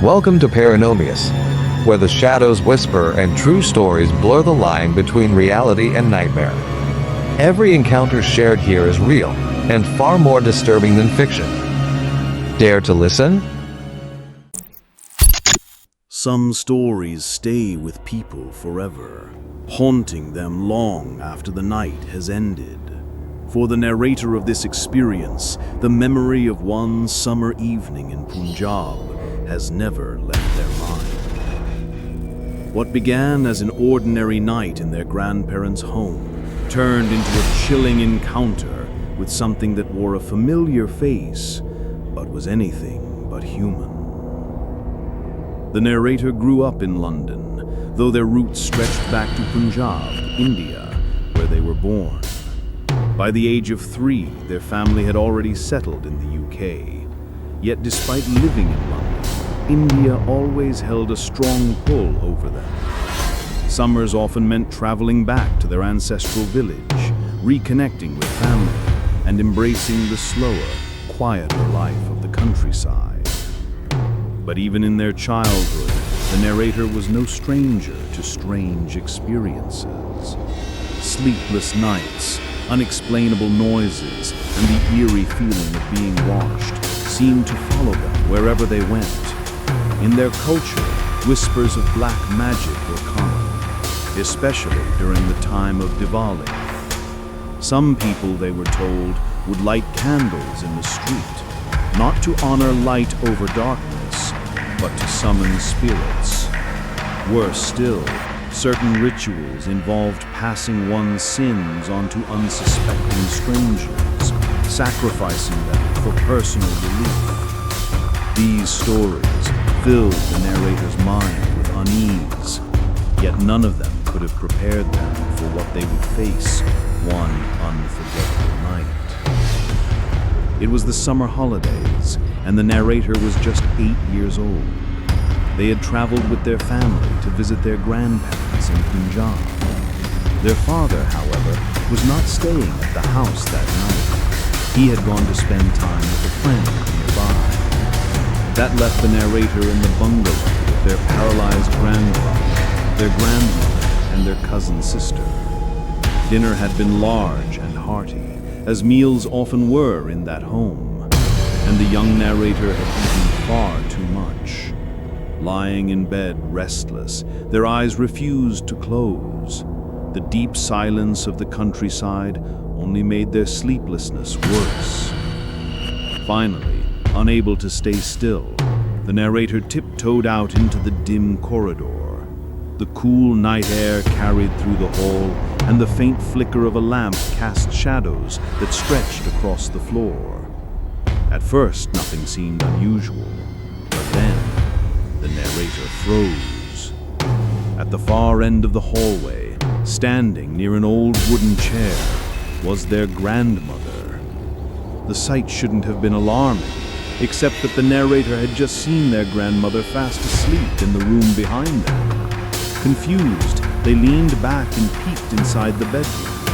Welcome to Paranormal, where the shadows whisper and true stories blur the line between reality and nightmare. Every encounter shared here is real and far more disturbing than fiction. Dare to listen? Some stories stay with people forever, haunting them long after the night has ended. For the narrator of this experience, the memory of one summer evening in Punjab has never left their mind. What began as an ordinary night in their grandparents' home turned into a chilling encounter with something that wore a familiar face, but was anything but human. The narrator grew up in London, though their roots stretched back to Punjab, India, where they were born. By the age of 3, their family had already settled in the UK. Yet despite living in London, India always held a strong pull over them. Summers often meant traveling back to their ancestral village, reconnecting with family, and embracing the slower, quieter life of the countryside. But even in their childhood, the narrator was no stranger to strange experiences. Sleepless nights, unexplainable noises, and the eerie feeling of being watched seemed to follow them wherever they went. In their culture, whispers of black magic were common, especially during the time of Diwali. Some people, they were told, would light candles in the street, not to honor light over darkness, but to summon spirits. Worse still, certain rituals involved passing one's sins onto unsuspecting strangers, sacrificing them for personal relief. These stories filled the narrator's mind with unease, yet none of them could have prepared them for what they would face one unforgettable night. It was the summer holidays, and the narrator was just 8 years old. They had traveled with their family to visit their grandparents in Punjab. Their father, however, was not staying at the house that night. He had gone to spend time with a friend nearby. That left the narrator in the bungalow with their paralyzed grandfather, their grandmother, and their cousin sister. Dinner had been large and hearty, as meals often were in that home, and the young narrator had eaten far too much. Lying in bed, restless, their eyes refused to close. The deep silence of the countryside only made their sleeplessness worse. Finally, unable to stay still, the narrator tiptoed out into the dim corridor. The cool night air carried through the hall, and the faint flicker of a lamp cast shadows that stretched across the floor. At first, nothing seemed unusual, but then the narrator froze. At the far end of the hallway, standing near an old wooden chair, was their grandmother. The sight shouldn't have been alarming, except that the narrator had just seen their grandmother fast asleep in the room behind them. Confused, they leaned back and peeked inside the bedroom.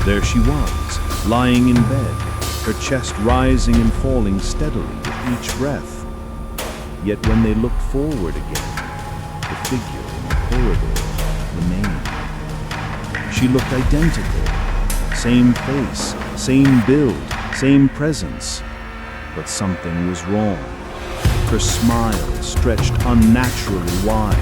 There she was, lying in bed, her chest rising and falling steadily with each breath. Yet when they looked forward again, the figure in the corridor remained. She looked identical. Same face, same build, same presence. But something was wrong. Her smile stretched unnaturally wide,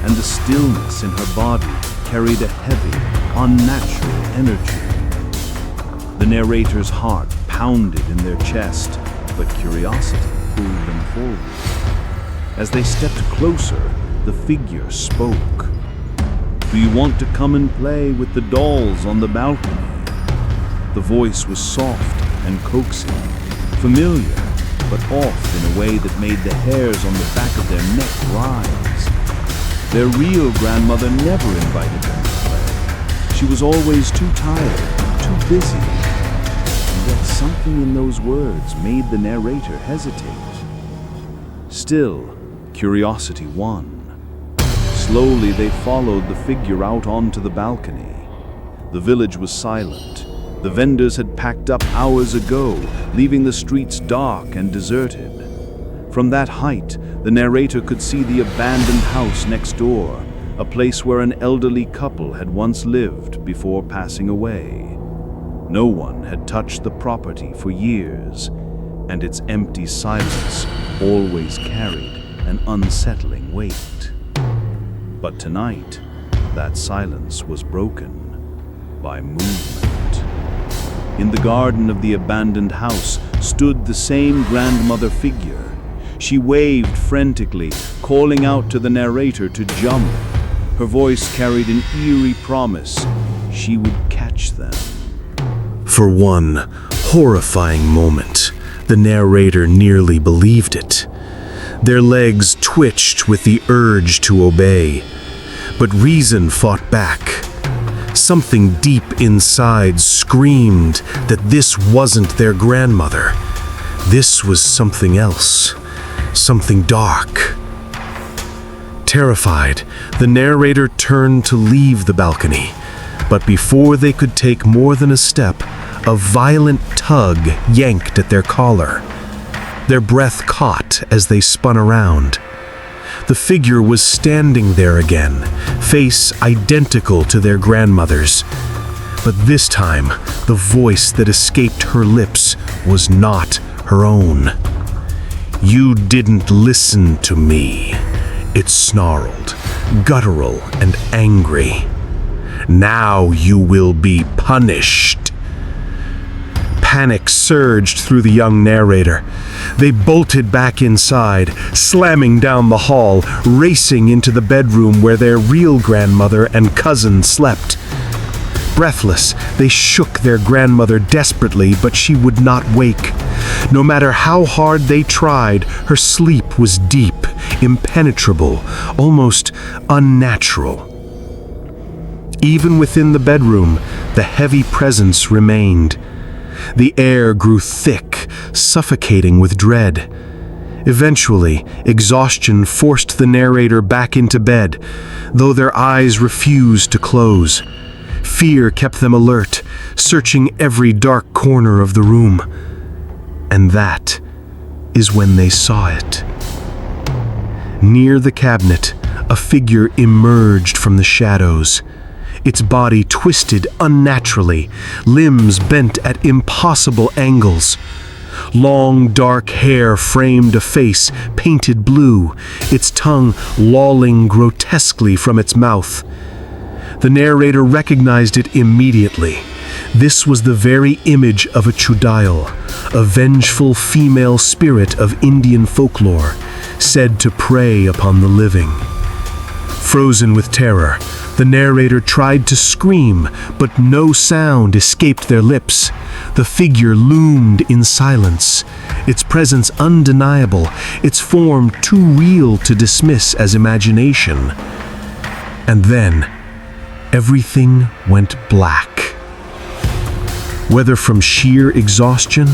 and the stillness in her body carried a heavy, unnatural energy. The narrator's heart pounded in their chest, but curiosity pulled them forward. As they stepped closer, the figure spoke. "Do you want to come and play with the dolls on the balcony?" The voice was soft and coaxing, familiar, but off in a way that made the hairs on the back of their neck rise. Their real grandmother never invited them to play. She was always too tired, too busy. And yet something in those words made the narrator hesitate. Still, curiosity won. Slowly they followed the figure out onto the balcony. The village was silent. The vendors had packed up hours ago, leaving the streets dark and deserted. From that height, the narrator could see the abandoned house next door, a place where an elderly couple had once lived before passing away. No one had touched the property for years, and its empty silence always carried an unsettling weight. But tonight, that silence was broken by movement. In the garden of the abandoned house stood the same grandmother figure. She waved frantically, calling out to the narrator to jump. Her voice carried an eerie promise she would catch them. For one horrifying moment, the narrator nearly believed it. Their legs twitched with the urge to obey, but reason fought back. Something deep inside screamed that this wasn't their grandmother. This was something else, something dark. Terrified, the narrator turned to leave the balcony, but before they could take more than a step, a violent tug yanked at their collar. Their breath caught as they spun around. The figure was standing there again, face identical to their grandmother's. But this time, the voice that escaped her lips was not her own. "You didn't listen to me," it snarled, guttural and angry. "Now you will be punished." Panic surged through the young narrator. They bolted back inside, slamming down the hall, racing into the bedroom where their real grandmother and cousin slept. Breathless, they shook their grandmother desperately, but she would not wake. No matter how hard they tried, her sleep was deep, impenetrable, almost unnatural. Even within the bedroom, the heavy presence remained. The air grew thick, suffocating with dread. Eventually, exhaustion forced the narrator back into bed, though their eyes refused to close. Fear kept them alert, searching every dark corner of the room. And that is when they saw it. Near the cabinet, a figure emerged from the shadows. Its body twisted unnaturally, limbs bent at impossible angles. Long, dark hair framed a face painted blue, its tongue lolling grotesquely from its mouth. The narrator recognized it immediately. This was the very image of a chudail, a vengeful female spirit of Indian folklore, said to prey upon the living. Frozen with terror, the narrator tried to scream, but no sound escaped their lips. The figure loomed in silence, its presence undeniable, its form too real to dismiss as imagination. And then, everything went black. Whether from sheer exhaustion,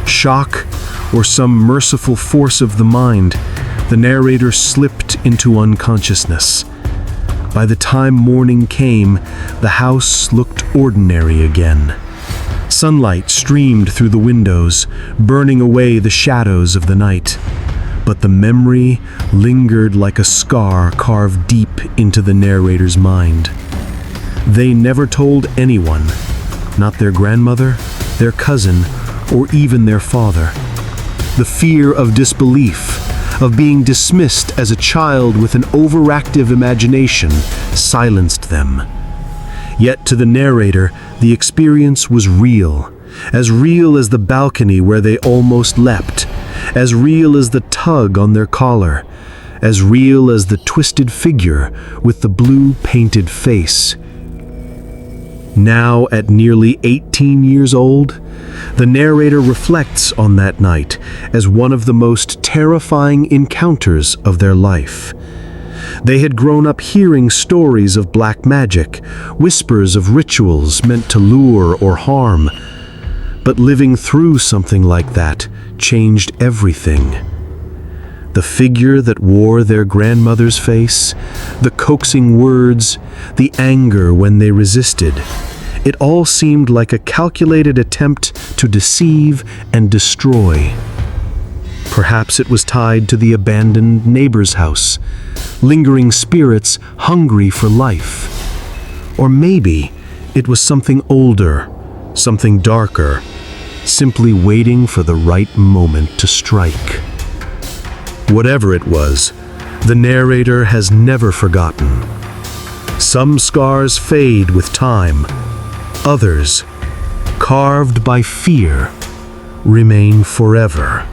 shock, or some merciful force of the mind, the narrator slipped into unconsciousness. By the time morning came, the house looked ordinary again. Sunlight streamed through the windows, burning away the shadows of the night. But the memory lingered like a scar carved deep into the narrator's mind. They never told anyone, not their grandmother, their cousin, or even their father. The fear of disbelief, of being dismissed as a child with an overactive imagination, silenced them. Yet to the narrator, the experience was real as the balcony where they almost leapt, as real as the tug on their collar, as real as the twisted figure with the blue painted face. Now, at nearly 18 years old, the narrator reflects on that night as one of the most terrifying encounters of their life. They had grown up hearing stories of black magic, whispers of rituals meant to lure or harm. But living through something like that changed everything. The figure that wore their grandmother's face, the coaxing words, the anger when they resisted. It all seemed like a calculated attempt to deceive and destroy. Perhaps it was tied to the abandoned neighbor's house, lingering spirits hungry for life. Or maybe it was something older, something darker, simply waiting for the right moment to strike. Whatever it was, the narrator has never forgotten. Some scars fade with time, others, carved by fear, remain forever.